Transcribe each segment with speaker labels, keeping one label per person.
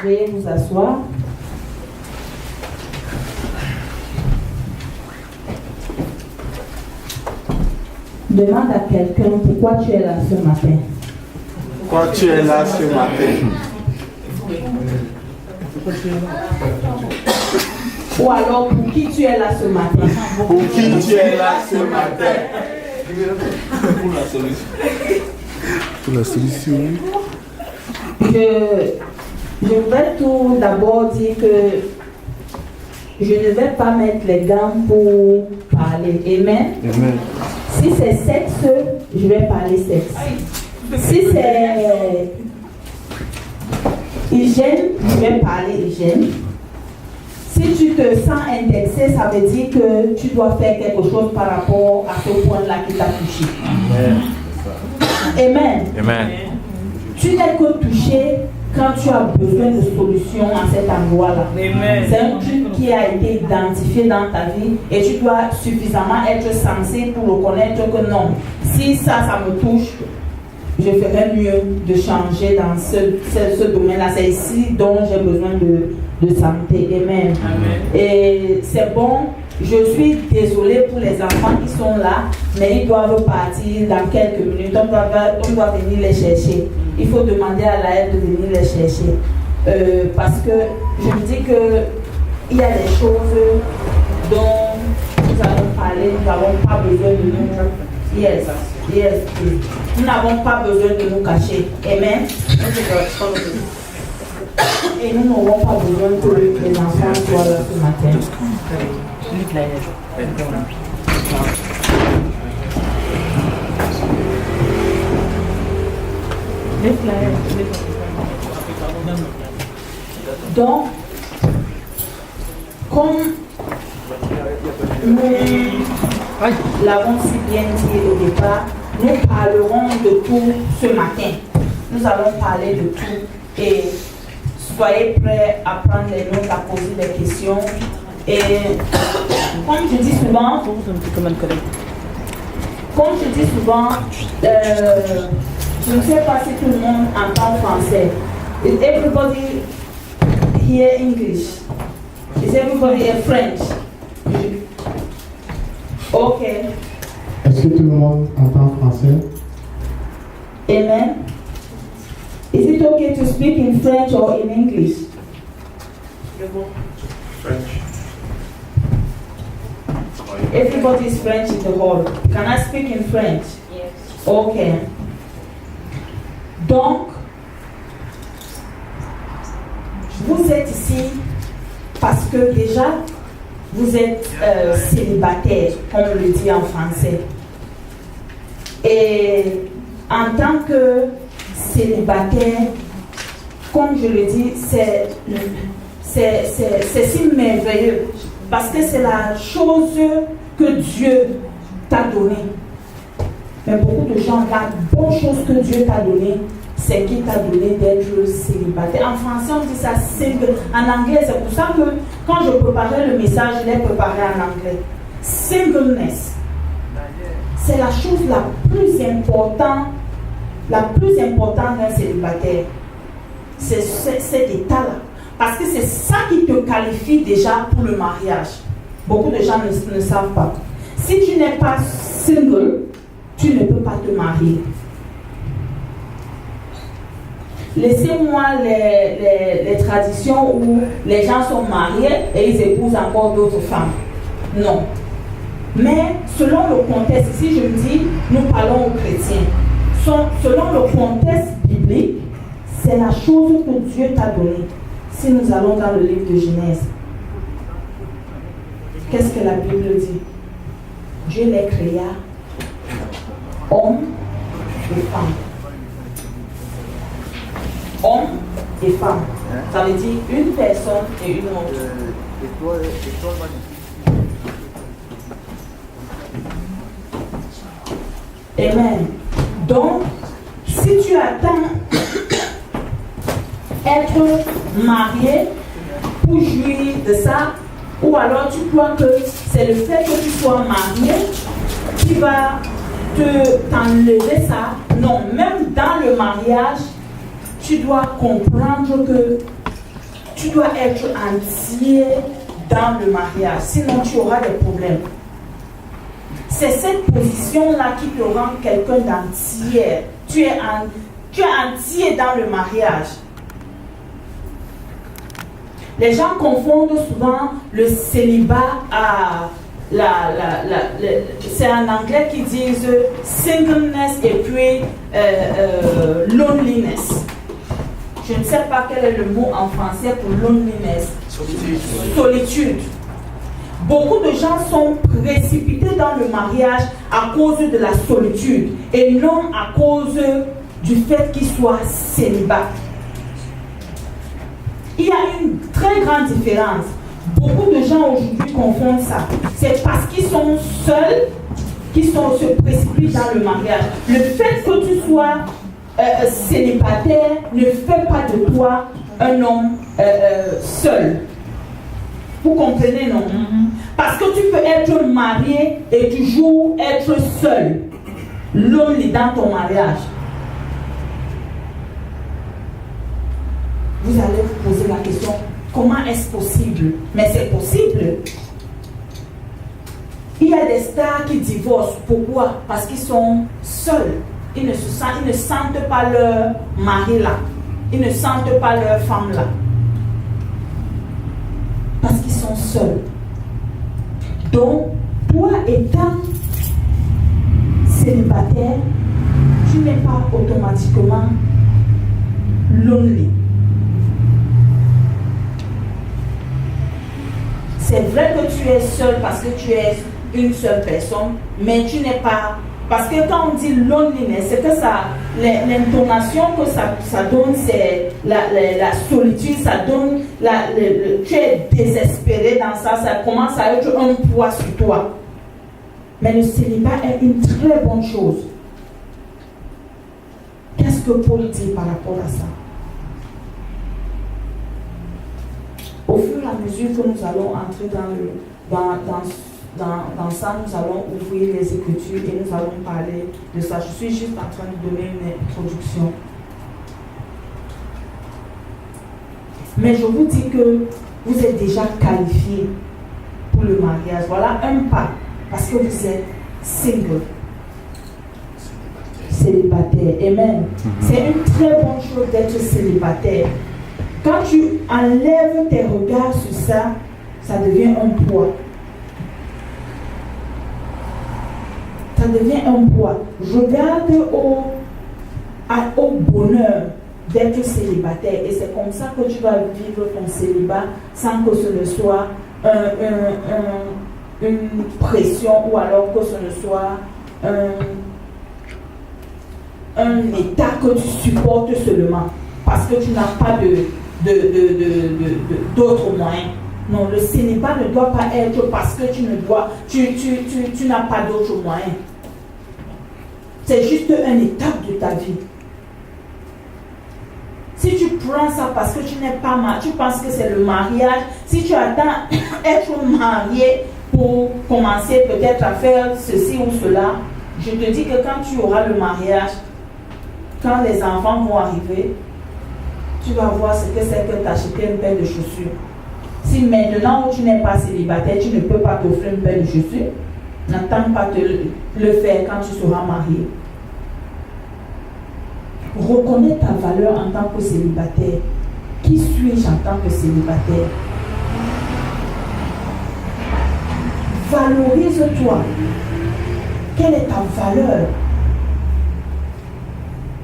Speaker 1: Veuillez vous asseoir. Demande à quelqu'un pourquoi tu es là ce matin.
Speaker 2: Pourquoi tu es là ce matin?
Speaker 1: Ou alors pour qui tu es là ce matin.
Speaker 2: Pour qui tu es là ce matin?
Speaker 3: Pour la solution.
Speaker 2: Pour la solution.
Speaker 1: Je voudrais tout d'abord dire que je ne vais pas mettre les gants pour parler. Amen.
Speaker 2: Amen.
Speaker 1: Si c'est sexe, je vais parler sexe. Si c'est hygiène, je vais parler hygiène. Si tu te sens indexé, ça veut dire que tu dois faire quelque chose par rapport à ce point-là qui t'a touché. Amen.
Speaker 3: Amen.
Speaker 1: Tu n'es que touché quand tu as besoin de solutions à cet endroit-là. C'est un truc qui a été identifié dans ta vie et tu dois suffisamment être sensé pour reconnaître que non, si ça me touche, je ferais mieux de changer dans ce domaine-là. C'est ici dont j'ai besoin de santé. Amen.
Speaker 3: Amen.
Speaker 1: Et c'est bon. Je suis désolée pour les enfants qui sont là, mais ils doivent partir dans quelques minutes. On doit venir les chercher. Il faut demander à la aide de venir les chercher. Parce que je me dis qu'il y a des choses dont nous allons parler, nous n'avons pas besoin de nous. Yes. Nous n'avons pas besoin de nous cacher. Amen. Et nous n'aurons pas besoin que les enfants soient là ce matin. Donc, comme nous l'avons si bien dit au départ, nous parlerons de tout ce matin. Nous allons parler de tout et soyez prêts à prendre les notes, à poser des questions. Et comme je dis souvent, je ne sais pas si tout le monde entend français. Is everybody hear English? Is everybody hear French? Okay.
Speaker 4: Est-ce que tout le monde entend français?
Speaker 1: Amen. Is it okay to speak in French or in English?
Speaker 2: French.
Speaker 1: Everybody is French in the hall. Can I speak in French?
Speaker 5: Yes.
Speaker 1: Okay. Donc, vous êtes ici parce que déjà, vous êtes célibataire, comme on le dit en français. Et en tant que célibataire, comme je le dis, c'est si merveilleux. Parce que c'est la chose que Dieu t'a donnée. Mais beaucoup de gens, la bonne chose que Dieu t'a donnée, c'est qu'il t'a donné d'être célibataire. En français, on dit ça single. En anglais, c'est pour ça que quand je préparais le message, je l'ai préparé en anglais. Singleness. C'est la chose la plus importante d'un célibataire. C'est cet état-là. Parce que c'est ça qui te qualifie déjà pour le mariage. Beaucoup de gens ne savent pas. Si tu n'es pas single, tu ne peux pas te marier. Laissez-moi les traditions où les gens sont mariés et ils épousent encore d'autres femmes. Non. Mais selon le contexte, ici je me dis, nous parlons aux chrétiens. Selon le contexte biblique, c'est la chose que Dieu t'a donnée. Si nous allons dans le livre de Genèse, qu'est-ce que la Bible dit? Dieu les créa, hommes et femmes. Hommes et femmes. Ça veut dire une personne et une autre. Amen. Donc, si tu attends être marié pour jouir de ça, ou alors tu crois que c'est le fait que tu sois marié qui va t'enlever ça. Non, même dans le mariage, tu dois comprendre que tu dois être entier dans le mariage. Sinon, tu auras des problèmes. C'est cette position-là qui te rend quelqu'un d'entier. Tu es entier dans le mariage. Les gens confondent souvent le célibat à c'est en anglais qu'ils disent singleness et puis loneliness. Je ne sais pas quel est le mot en français pour loneliness. Solitude. Beaucoup de gens sont précipités dans le mariage à cause de la solitude et non à cause du fait qu'ils soient célibataires. Il y a une très grande différence. Beaucoup de gens aujourd'hui confondent ça. C'est parce qu'ils sont seuls qu'ils se précipitent dans le mariage. Le fait que tu sois célibataire ne fait pas de toi un homme seul. Vous comprenez, non? Parce que tu peux être marié et toujours être seul. L'homme est dans ton mariage. Vous allez vous poser la question, comment est-ce possible? Mais c'est possible. Il y a des stars qui divorcent. Pourquoi? Parce qu'ils sont seuls. Ils ne sentent pas leur mari là. Ils ne sentent pas leur femme là. Parce qu'ils sont seuls. Donc, toi étant célibataire, tu n'es pas automatiquement lonely. C'est vrai que tu es seul parce que tu es une seule personne, mais tu n'es pas... Parce que quand on dit loneliness, c'est que ça, l'intonation que ça donne, c'est la solitude, ça donne... tu es désespéré dans ça, ça commence à être un poids sur toi. Mais le célibat est une très bonne chose. Qu'est-ce que Paul dit par rapport à ça? Au fur et à mesure que nous allons entrer dans ça, nous allons ouvrir les Écritures et nous allons parler de ça. Je suis juste en train de donner une introduction. Mais je vous dis que vous êtes déjà qualifiés pour le mariage. Voilà un pas, parce que vous êtes single, célibataire. Amen. C'est une très bonne chose d'être célibataire. Quand tu enlèves tes regards sur ça, ça devient un poids. Ça devient un poids. Regarde au bonheur d'être célibataire. Et c'est comme ça que tu vas vivre ton célibat sans que ce ne soit une pression ou alors que ce ne soit un état que tu supportes seulement. Parce que tu n'as pas d'autres moyens. Non, le célibat ne doit pas être parce que tu n'as pas d'autres moyens. C'est juste une étape de ta vie. Si tu prends ça parce que tu n'es pas marié, tu penses que c'est le mariage, si tu attends être marié pour commencer peut-être à faire ceci ou cela, je te dis que quand tu auras le mariage, quand les enfants vont arriver, tu vas voir ce que c'est que t'acheter une paire de chaussures. Si maintenant où tu n'es pas célibataire, tu ne peux pas t'offrir une paire de chaussures, n'attends pas de le faire quand tu seras marié. Reconnais ta valeur en tant que célibataire. Qui suis-je en tant que célibataire? Valorise-toi. Quelle est ta valeur?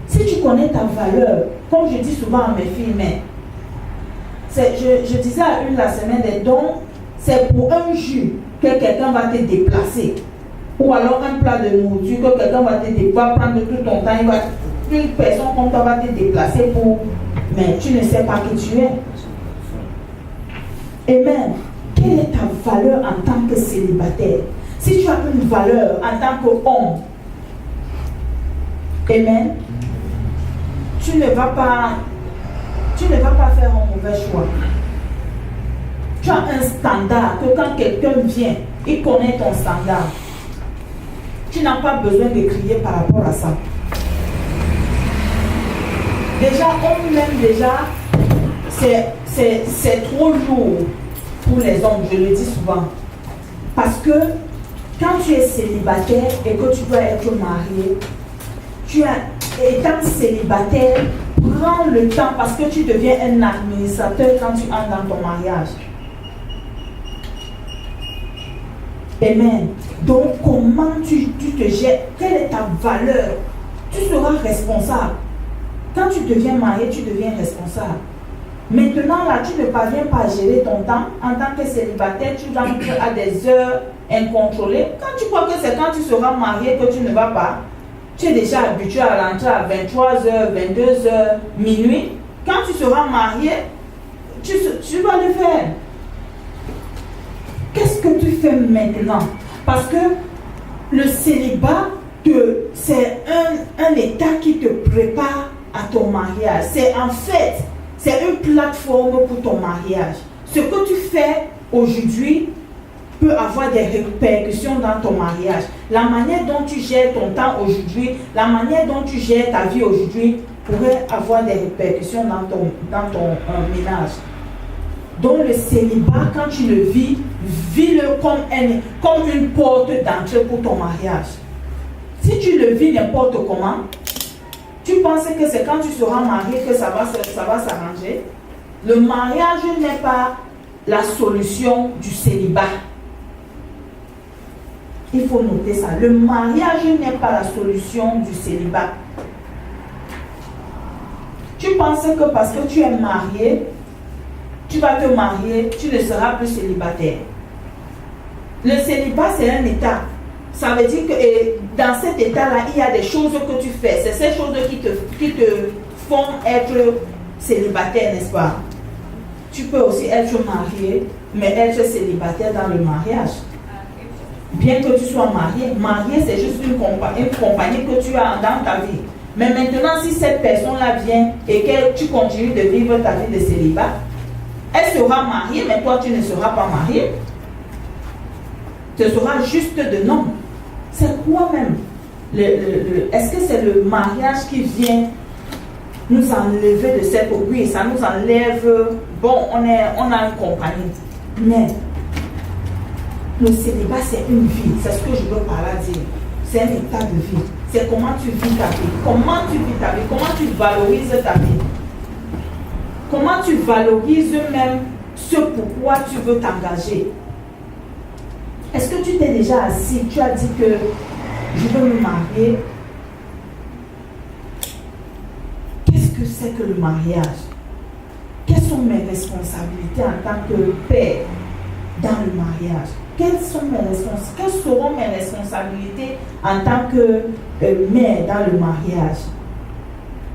Speaker 1: Si tu connais ta valeur, comme je dis souvent à mes filles, mais je disais à une la semaine des dons, c'est pour un jus que quelqu'un va te déplacer. Ou alors un plat de nourriture que quelqu'un va prendre tout ton temps, une personne comme toi va te déplacer pour... Mais tu ne sais pas qui tu es. Amen. Quelle est ta valeur en tant que célibataire? Si tu as une valeur en tant qu'homme, amen, tu ne vas pas faire un mauvais choix. Tu as un standard que quand quelqu'un vient, il connaît ton standard. Tu n'as pas besoin de crier par rapport à ça. Déjà, on même déjà, c'est trop lourd pour les hommes, je le dis souvent. Parce que quand tu es célibataire et que tu dois être marié, étant célibataire, prends le temps parce que tu deviens un administrateur quand tu entres dans ton mariage. Amen. Donc, comment tu te gères? Quelle est ta valeur? Tu seras responsable. Quand tu deviens marié, tu deviens responsable. Maintenant, là, tu ne parviens pas à gérer ton temps. En tant que célibataire, tu rentres à des heures incontrôlées. Quand tu crois que c'est quand tu seras marié que tu ne vas pas, tu es déjà habitué à rentrer à 23h, 22h, minuit. Quand tu seras marié, tu vas le faire. Qu'est-ce que tu fais maintenant? Parce que le célibat, c'est un état qui te prépare à ton mariage. C'est une plateforme pour ton mariage. Ce que tu fais aujourd'hui peut avoir des répercussions dans ton mariage. La manière dont tu gères ton temps aujourd'hui, la manière dont tu gères ta vie aujourd'hui pourrait avoir des répercussions dans ton ménage. Donc le célibat, quand tu le vis, vis-le comme une porte d'entrée pour ton mariage. Si tu le vis n'importe comment, tu penses que c'est quand tu seras marié que ça va s'arranger. Le mariage n'est pas la solution du célibat. Il faut noter ça. Le mariage n'est pas la solution du célibat. Tu penses que parce que tu es marié, tu vas te marier, tu ne seras plus célibataire. Le célibat, c'est un état. Ça veut dire que dans cet état-là, il y a des choses que tu fais. C'est ces choses qui te font être célibataire, n'est-ce pas? Tu peux aussi être marié, mais être célibataire dans le mariage. Bien que tu sois marié, c'est juste une compagnie que tu as dans ta vie. Mais maintenant, si cette personne-là vient et que tu continues de vivre ta vie de célibat, elle sera mariée, mais toi, tu ne seras pas marié. Ce sera juste de nom. C'est quoi même? Est-ce que c'est le mariage qui vient nous enlever de cette oui, ça nous enlève, bon, on a une compagnie. Mais le célibat, c'est une vie. C'est ce que je veux par là dire. C'est un état de vie. C'est comment tu vis ta vie. Comment tu vis ta vie. Comment tu valorises ta vie. Comment tu valorises même ce pourquoi tu veux t'engager. Est-ce que tu t'es déjà assis, tu as dit que je veux me marier? Qu'est-ce que c'est que le mariage? Quelles sont mes responsabilités en tant que père dans le mariage? Quelles seront mes responsabilités en tant que mère dans le mariage?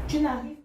Speaker 1: Tu n'arrives